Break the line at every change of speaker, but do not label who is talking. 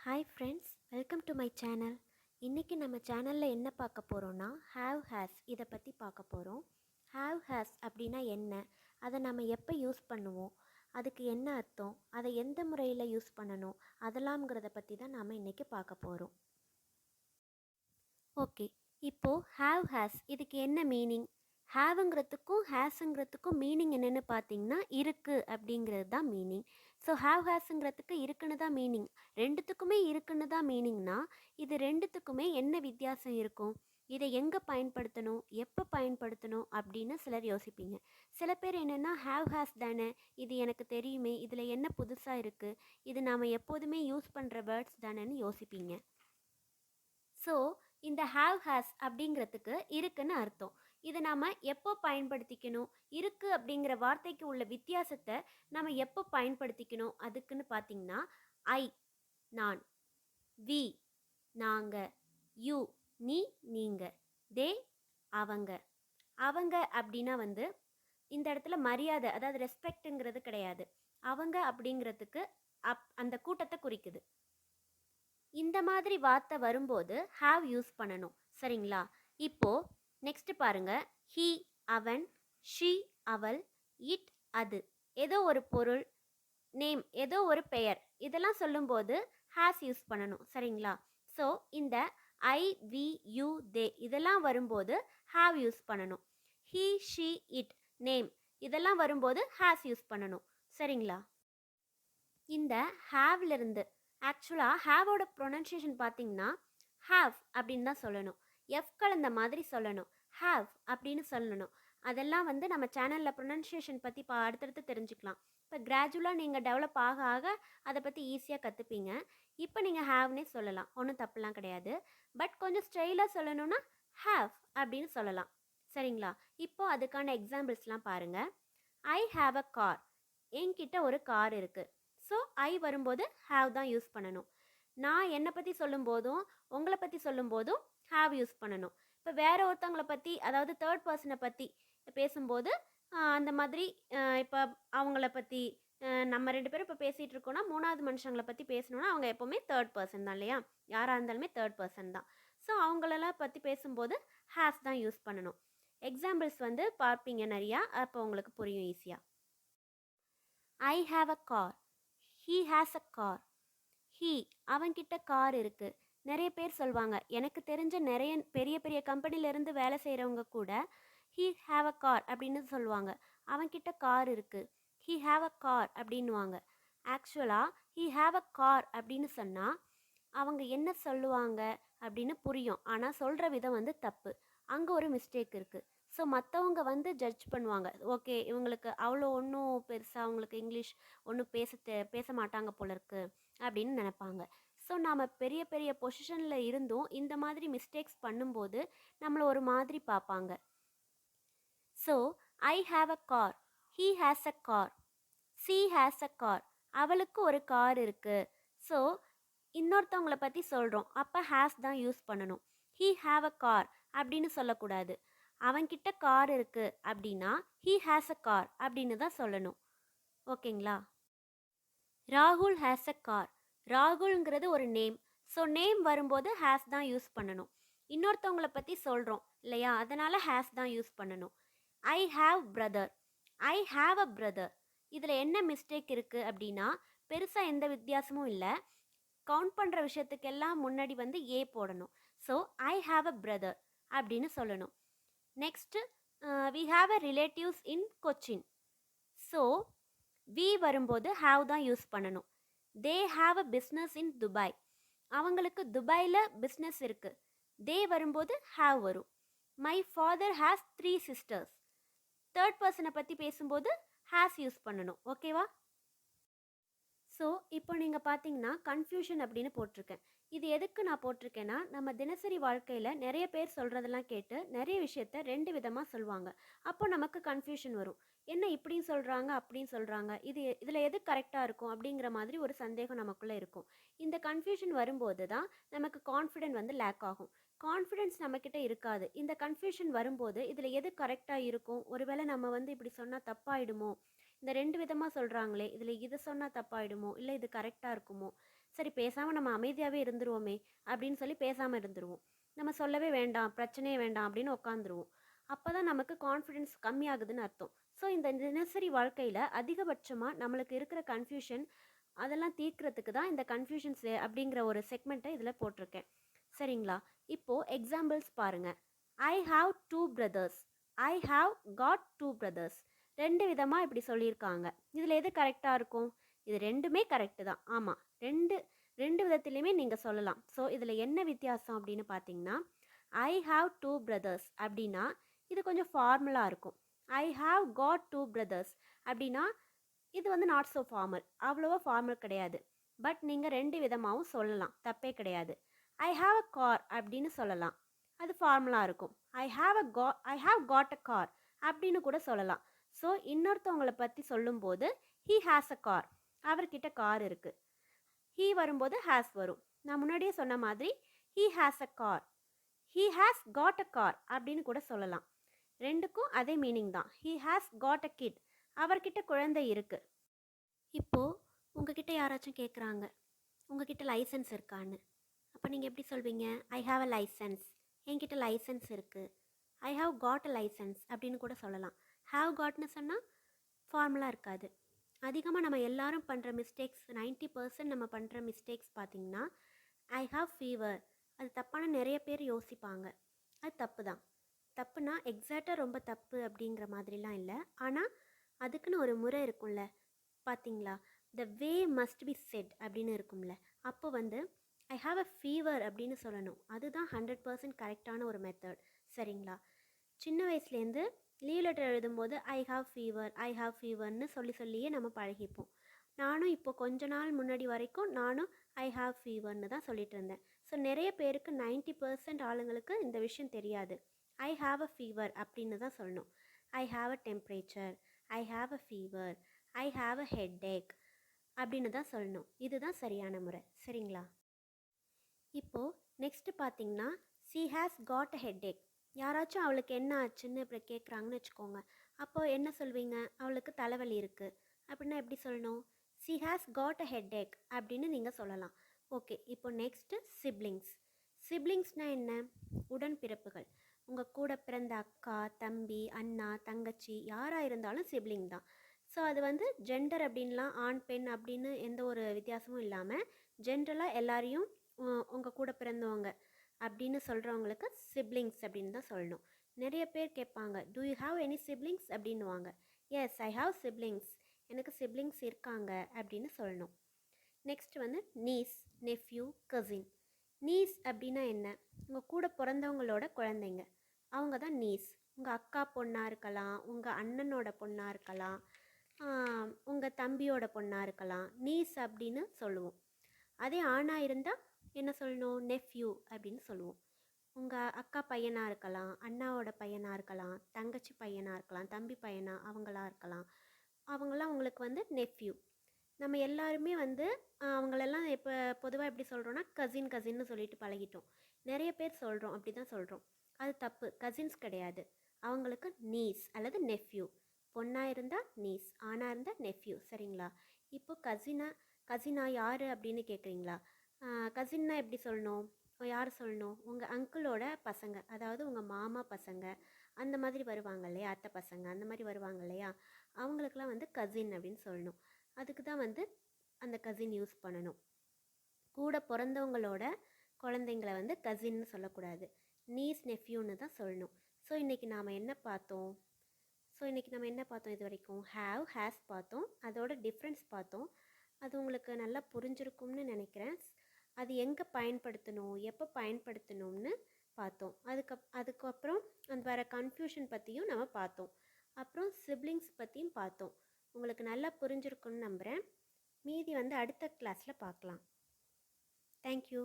Hi friends, welcome to my channel. இன்றைக்கி நம்ம சேனலில் என்ன பார்க்க போகிறோன்னா ஹாவ் ஹேஸ் இதை பற்றி பார்க்க போகிறோம். ஹாவ் ஹேஸ் அப்படின்னா என்ன, அதை நம்ம எப்போ யூஸ் பண்ணுவோம், அதுக்கு என்ன அர்த்தம், அதை எந்த முறையில் யூஸ் பண்ணணும், அதெல்லாம்ங்கிறத பற்றி தான் நாம் இன்றைக்கி பார்க்க போகிறோம். ஓகே, இப்போது ஹாவ் ஹேஸ் இதுக்கு என்ன மீனிங்? ஹாவுங்கிறதுக்கும் ஹேஸுங்கிறதுக்கும் மீனிங் என்னென்னு பார்த்தீங்கன்னா இருக்குது அப்படிங்கிறது தான் மீனிங். ஸோ ஹாவ் ஹேஸுங்கிறதுக்கு இருக்குன்னு தான் மீனிங். ரெண்டுத்துக்குமே இருக்குன்னு தான் மீனிங்னா இது ரெண்டுத்துக்குமே என்ன வித்தியாசம் இருக்கும், இதை எங்கே பயன்படுத்தணும், எப்போ பயன்படுத்தணும் அப்படின்னு சிலர் யோசிப்பீங்க. சில பேர் என்னென்னா ஹாவ் ஹேஸ் தானே, இது எனக்கு தெரியுமே, இதில் என்ன புதுசாக இருக்குது, இது நாம் எப்போதுமே யூஸ் பண்ணுற வேர்ட்ஸ் தானேன்னு யோசிப்பீங்க. ஸோ இந்த ஹாவ் ஹேஸ் அப்படிங்கிறதுக்கு இருக்குன்னு அர்த்தம். இதை நாம் எப்போ பயன்படுத்திக்கணும், இருக்குது அப்படிங்கிற வார்த்தைக்கு உள்ள வித்தியாசத்தை நம்ம எப்போ பயன்படுத்திக்கணும் அதுக்குன்னு பார்த்தீங்கன்னா, ஐ நான், வி நாங்கள், யூ நீ நீங்கள், தே அவங்க. அவங்க அப்படின்னா இந்த இடத்துல மரியாதை, அதாவது ரெஸ்பெக்ட்டுங்கிறது கிடையாது. அவங்க அப்படிங்கிறதுக்கு அந்த கூட்டத்தை குறிக்குது. இந்த மாதிரி வார்த்தை வரும்போது ஹாவ் யூஸ் பண்ணணும், சரிங்களா? இப்போ நெக்ஸ்ட் பாருங்க, ஹீ அவன், ஷீ அவள், இட் அது, ஏதோ ஒரு பொருள், நேம் ஏதோ ஒரு பெயர், இதெல்லாம் சொல்லும்போது ஹாஸ் யூஸ் பண்ணணும், சரிங்களா? ஸோ இந்த ஐ வி யூ தே இதெல்லாம் வரும்போது ஹாவ் யூஸ் பண்ணணும். ஹீ ஷீ இட் நேம் இதெல்லாம் வரும்போது ஹாஸ் யூஸ் பண்ணணும், சரிங்களா? இந்த ஹாவ்லேருந்து ஆக்சுவலாக ஹாவோட ப்ரொனன்சியேஷன் பார்த்தீங்கன்னா ஹாவ் அப்படின்னு தான் சொல்லணும். எஃப் கலந்த மாதிரி சொல்லணும், ஹாவ் அப்படின்னு சொல்லணும். அதெல்லாம் நம்ம சேனலில் ப்ரொனன்சியேஷன் பற்றி அடுத்தடுத்து தெரிஞ்சுக்கலாம். இப்போ கிராஜுவலாக நீங்கள் டெவலப் ஆக ஆக அதை பற்றி ஈஸியாக கற்றுப்பீங்க. இப்போ நீங்கள் ஹாவ்னே சொல்லலாம், ஒன்றும் தப்புலாம் கிடையாது. பட் கொஞ்சம் ஸ்டைலாக சொல்லணும்னா ஹாவ் அப்படின்னு சொல்லலாம், சரிங்களா? இப்போ அதுக்கான எக்ஸாம்பிள்ஸ்லாம் பாருங்கள். ஐ ஹாவ் அ கார், என்கிட்ட ஒரு கார் இருக்குது. ஸோ ஐ வரும்போது ஹாவ் தான் யூஸ் பண்ணணும். நான் என்னை பற்றி சொல்லும்போதும் உங்களை பற்றி சொல்லும்போதும் ஹாவ் யூஸ் பண்ணணும். இப்போ வேற ஒருத்தவங்களை பற்றி, அதாவது தேர்ட் பர்சனை பற்றி பேசும்போது அந்த மாதிரி இப்போ அவங்கள பற்றி நம்ம ரெண்டு பேரும் இப்போ பேசிகிட்டு இருக்கோன்னா மூணாவது மனுஷங்களை பற்றி பேசணுன்னா அவங்க எப்போவுமே தேர்ட் பர்சன் தான் இல்லையா? யாராக இருந்தாலுமே தேர்ட் பர்சன் தான். ஸோ அவங்களெல்லாம் பற்றி பேசும்போது ஹாஸ் தான் யூஸ் பண்ணணும். எக்ஸாம்பிள்ஸ் பார்ப்பீங்க நிறையா, அப்போ உங்களுக்கு புரியும் ஈஸியாக. ஐ have a car, he has a car. He அவன்கிட்ட கார் இருக்குது. நிறைய பேர் சொல்லுவாங்க, எனக்கு தெரிஞ்ச நிறைய பெரிய பெரிய கம்பெனிலேருந்து வேலை செய்கிறவங்க கூட ஹீ ஹாவ் அ கார் அப்படின்னு சொல்லுவாங்க. அவன்கிட்ட கார் இருக்குது, ஹீ ஹாவ் அ கார் அப்படின்வாங்க. ஆக்சுவலாக ஹீ ஹாவ் அ கார் அப்படின்னு சொன்னால் அவங்க என்ன சொல்லுவாங்க அப்படின்னு புரியும். ஆனால் சொல்கிற விதம் தப்பு. அங்கே ஒரு மிஸ்டேக் இருக்குது. ஸோ மற்றவங்க ஜட்ஜ் பண்ணுவாங்க, ஓகே இவங்களுக்கு அவ்வளோ ஒன்றும் பெருசாக அவங்களுக்கு இங்கிலீஷ் ஒன்றும் பேச மாட்டாங்க போல இருக்கு அப்படின்னு நினைப்பாங்க. ஸோ நாம் பெரிய பெரிய பொசிஷனில் இருந்தும் இந்த மாதிரி மிஸ்டேக்ஸ் பண்ணும்போது நம்மளை ஒரு மாதிரி பார்ப்பாங்க. So I have a car, he has a car, she has a car, அவளுக்கு ஒரு கார் இருக்குது. ஸோ இன்னொருத்தவங்களை பற்றி சொல்கிறோம், அப்போ ஹேஸ் தான் யூஸ் பண்ணணும். ஹீ ஹாவ் அ கார் அப்படின்னு சொல்லக்கூடாது. அவன்கிட்ட கார் இருக்குது அப்படின்னா ஹீ ஹேஸ் அ கார் அப்படின்னு தான் சொல்லணும், ஓகேங்களா? ராகுல் ஹேஸ் அ கார், ராகுல்ங்கிறது ஒரு நேம். ஸோ நேம் வரும்போது ஹேஸ் தான் யூஸ் பண்ணணும். இன்னொருத்தவங்களை பற்றி சொல்கிறோம் இல்லையா, அதனால் ஹேஸ் தான் யூஸ் பண்ணணும். I have brother, I have a brother, இதில் என்ன மிஸ்டேக் இருக்குது அப்படின்னா பெருசாக எந்த வித்தியாசமும் இல்லை. கவுண்ட் பண்ணுற விஷயத்துக்கெல்லாம் முன்னாடி ஏ போடணும். So I have a brother அப்படின்னு சொல்லணும். Next we have a relatives in Cochin. So we வரும்போது ஹாவ் தான் யூஸ் பண்ணணும். They have a business in Dubai, அவங்களுக்கு துபாயில் பிஸ்னஸ் இருக்குது. தே வரும்போது ஹாவ் வரும். My father has 3 sisters, third பர்சனை பற்றி பேசும்போது ஹேஸ் யூஸ் பண்ணணும், ஓகேவா? ஸோ இப்போ நீங்கள் பார்த்தீங்கன்னா கன்ஃபியூஷன் அப்படின்னு போட்டிருக்கேன். இது எதுக்கு நான் போட்டிருக்கேன்னா, நம்ம தினசரி வாழ்க்கையில் நிறைய பேர் சொல்கிறதெல்லாம் கேட்டு நிறைய விஷயத்த ரெண்டு விதமாக சொல்லுவாங்க. அப்போ நமக்கு கன்ஃபியூஷன் வரும், என்ன இப்படியும் சொல்கிறாங்க அப்படியும் சொல்கிறாங்க, இதில் எது கரெக்டாக இருக்கும் அப்படிங்கிற மாதிரி ஒரு சந்தேகம் நமக்குள்ளே இருக்கும். இந்த கன்ஃபியூஷன் வரும்போது தான் நமக்கு கான்ஃபிடென்ட் லேக் ஆகும். கான்ஃபிடென்ஸ் நம்மக்கிட்ட இருக்காது. இந்த கன்ஃபியூஷன் வரும்போது இதில் எது கரெக்டாக இருக்கும், ஒருவேளை நம்ம இப்படி சொன்னால் தப்பாயிடுமோ, இந்த ரெண்டு விதமாக சொல்கிறாங்களே, இதில் இதை சொன்னால் தப்பாயிடுமோ, இல்லை இது கரெக்டாக இருக்குமோ, சரி பேசாமல் நம்ம அமைதியாகவே இருந்துருவோமே அப்படின்னு சொல்லி பேசாமல் இருந்துருவோம். நம்ம சொல்லவே வேண்டாம், பிரச்சனையே வேண்டாம் அப்படின்னு உட்காந்துருவோம். அப்போ தான் நமக்கு கான்ஃபிடென்ஸ் கம்மியாகுதுன்னு அர்த்தம். ஸோ இந்த தினசரி வாழ்க்கையில் அதிகபட்சமாக நம்மளுக்கு இருக்கிற கன்ஃபியூஷன் அதெல்லாம் தீர்க்கறதுக்கு தான் இந்த கன்ஃபியூஷன்ஸ் அப்படிங்கிற ஒரு செக்மெண்ட்டை இதில் போட்டிருக்கேன். சரிங்களா? இப்போது எக்ஸாம்பிள்ஸ் பாருங்கள். I have two brothers. I have got two brothers. ரெண்டு விதமாக இப்படி சொல்லியிருக்காங்க. இதில் எது கரெக்டாக இருக்கும்? இது ரெண்டுமே கரெக்டு தான். ஆமாம், ரெண்டு ரெண்டு விதத்துலையுமே நீங்கள் சொல்லலாம். ஸோ இதில் என்ன வித்தியாசம் அப்படின்னு பார்த்தீங்கன்னா, ஐ ஹாவ் டூ பிரதர்ஸ் அப்படின்னா இது கொஞ்சம் ஃபார்மலாக இருக்கும். I have got two brothers அப்படின்னா இது வந்து நாட் ஸோ ஃபார்மல், அவ்வளோவா ஃபார்மல் கிடையாது. பட் நீங்கள் ரெண்டு விதமாகவும் சொல்லலாம், தப்பே கிடையாது. ஐ ஹாவ் அ கார் அப்படின்னு சொல்லலாம், அது ஃபார்மலாக இருக்கும். I have got a car அப்படின்னு கூட சொல்லலாம். ஸோ இன்னொருத்தவங்களை பற்றி சொல்லும்போது ஹீ ஹேஸ் அ கார், அவர்கிட்ட கார் இருக்குது. ஹீ வரும்போது ஹேஸ் வரும். நான் முன்னாடியே சொன்ன மாதிரி he has a car, he has got a car அப்படின்னு கூட சொல்லலாம். ரெண்டுக்கும் அதே மீனிங் தான். He has got a kid, அவர்கிட்ட குழந்தை இருக்குது. இப்போது உங்ககிட்ட யாராச்சும் கேட்குறாங்க, உங்ககிட்ட லைசன்ஸ் இருக்கான்னு. அப்போ நீங்கள் எப்படி சொல்வீங்க? ஐ ஹாவ் அ லைசன்ஸ், என்கிட்ட லைசன்ஸ் இருக்குது. I have got a licence அப்படின்னு கூட சொல்லலாம். ஹாவ் காட்னு சொன்னால் ஃபார்முலா இருக்காது. அதிகமாக நம்ம எல்லாரும் பண்ணுற மிஸ்டேக்ஸ், 90% நம்ம பண்ணுற மிஸ்டேக்ஸ் பார்த்திங்கன்னா, ஐ ஹாவ் ஃபீவர், அது தப்பான நிறைய பேர் யோசிப்பாங்க. அது தப்பு தான். தப்புனா எக்ஸாக்டாக ரொம்ப தப்பு அப்படிங்கிற மாதிரிலாம் இல்லை. ஆனால் அதுக்குன்னு ஒரு முறை இருக்கும்ல, பார்த்தீங்களா? த வே மஸ்ட் பி செட் அப்படின்னு இருக்கும்ல. அப்போ வந்து ஐ ஹாவ் அ ஃபீவர் அப்படின்னு சொல்லணும். அதுதான் 100% கரெக்டான ஒரு மெத்தட். சரிங்களா? சின்ன வயசுலேருந்து லீவ் லெட்டர் எழுதும்போது ஐ ஹாவ் ஃபீவர்னு சொல்லியே நம்ம பழகிப்போம். நானும் இப்போ கொஞ்ச நாள் முன்னாடி வரைக்கும் நானும் ஐ ஹாவ் ஃபீவர்னு தான் சொல்லிட்டு இருந்தேன். ஸோ நிறைய பேருக்கு 90% ஆளுங்களுக்கு இந்த விஷயம் தெரியாது. ஐ ஹாவ் அ ஃபீவர் அப்படின்னு தான் சொல்லணும். ஐ have a temperature, I have a fever, I have a headache அப்படின்னு தான் சொல்லணும். இதுதான் சரியான முறை. சரிங்களா? இப்போது நெக்ஸ்ட்டு பார்த்தீங்கன்னா, she has got a headache. யாராச்சும் அவளுக்கு என்ன ஆச்சுன்னு இப்படி கேட்குறாங்கன்னு வச்சுக்கோங்க. அப்போது என்ன சொல்வீங்க? அவளுக்கு தலைவலி இருக்குது அப்படின்னா எப்படி சொல்லணும்? She has got a headache அப்படின்னு நீங்கள் சொல்லலாம். ஓகே, இப்போ நெக்ஸ்ட்டு சிப்ளிங்ஸ். சிப்ளிங்ஸ்னால் என்ன? உடன்பிறப்புகள். உங்கள் கூட பிறந்த அக்கா, தம்பி, அண்ணா, தங்கச்சி யாராக இருந்தாலும் சிப்ளிங் தான். ஸோ அது வந்து ஜெண்டர் அப்படின்லாம் ஆண் பெண் அப்படின்னு எந்த ஒரு வித்தியாசமும் இல்லாமல் ஜென்ரலாக எல்லாரையும் உங்கள் கூட பிறந்தவங்க அப்படின்னு சொல்கிறவங்களுக்கு சிப்ளிங்ஸ் அப்படின்னு தான் சொல்லணும். நிறைய பேர் கேட்பாங்க, do you have any siblings அப்படின்னுவாங்க. எஸ், ஐ ஹாவ் சிப்ளிங்ஸ், எனக்கு சிப்ளிங்ஸ் இருக்காங்க அப்படின்னு சொல்லணும். நெக்ஸ்ட் வந்து நீஸ், நெஃப்யூ, கசின். நீஸ் அப்படின்னா என்ன? உங்கள் கூட பிறந்தவங்களோட குழந்தைங்க, அவங்க தான் நீஸ். உங்கள் அக்கா பொண்ணாக இருக்கலாம், உங்கள் அண்ணனோட பொண்ணாக இருக்கலாம், உங்கள் தம்பியோட பொண்ணாக இருக்கலாம். நீஸ் அப்படின்னு சொல்லுவோம். அதே ஆணாக இருந்தால் என்ன சொல்லணும்? நெஃப்யூ அப்படின்னு சொல்லுவோம். உங்கள் அக்கா பையனாக இருக்கலாம், அண்ணாவோட பையனாக இருக்கலாம், தங்கச்சி பையனாக இருக்கலாம், தம்பி பையனாக அவங்களா இருக்கலாம். அவங்களாம் உங்களுக்கு வந்து நெஃப்யூ. நம்ம எல்லாருமே வந்து அவங்களெல்லாம் இப்போ பொதுவாக எப்படி சொல்கிறோன்னா கசின் கசின்னு சொல்லிட்டு பழகிட்டோம். நிறைய பேர் சொல்கிறோம், அப்படி தான் சொல்கிறோம். அது தப்பு. கசின்ஸ் கிடையாது, அவங்களுக்கு நீஸ் அல்லது நெஃப்யூ. பொண்ணாக இருந்தால் நீஸ், ஆணாக இருந்தால் நெஃப்யூ. சரிங்களா? இப்போ கசினா யார் அப்படின்னு கேட்குறீங்களா? கசின்னா எப்படி சொல்லணும்? யார் சொல்லணும்? உங்கள் அங்கிளோட பசங்க, அதாவது உங்கள் மாமா பசங்க அந்த மாதிரி வருவாங்க இல்லையா, அத்தை பசங்க அந்த மாதிரி வருவாங்க இல்லையா, அவங்களுக்கெல்லாம் வந்து கசின் அப்படின்னு சொல்லணும். அதுக்கு தான் வந்து அந்த கசின் யூஸ் பண்ணணும். கூட பிறந்தவங்களோட குழந்தைங்கள வந்து கசின்னு சொல்லக்கூடாது, நீஸ் நெஃப்யூன்னு தான் சொல்லணும். ஸோ இன்றைக்கி நாம் என்ன பார்த்தோம்? இது வரைக்கும் ஹேஸ் பார்த்தோம், அதோட டிஃப்ரென்ஸ் பார்த்தோம். அது உங்களுக்கு நல்லா புரிஞ்சிருக்கும்னு நினைக்கிறேன். அது எங்கே பயன்படுத்தணும், எப்போ பயன்படுத்தணும்னு பார்த்தோம். அதுக்கப்புறம் அந்த வர கன்ஃபியூஷன் பற்றியும் நம்ம பார்த்தோம். அப்புறம் சிப்ளிங்ஸ் பற்றியும் பார்த்தோம். உங்களுக்கு நல்லா புரிஞ்சிருக்குன்னு நம்புகிறேன். மீதி வந்து அடுத்த கிளாஸில் பார்க்கலாம். தேங்க்யூ.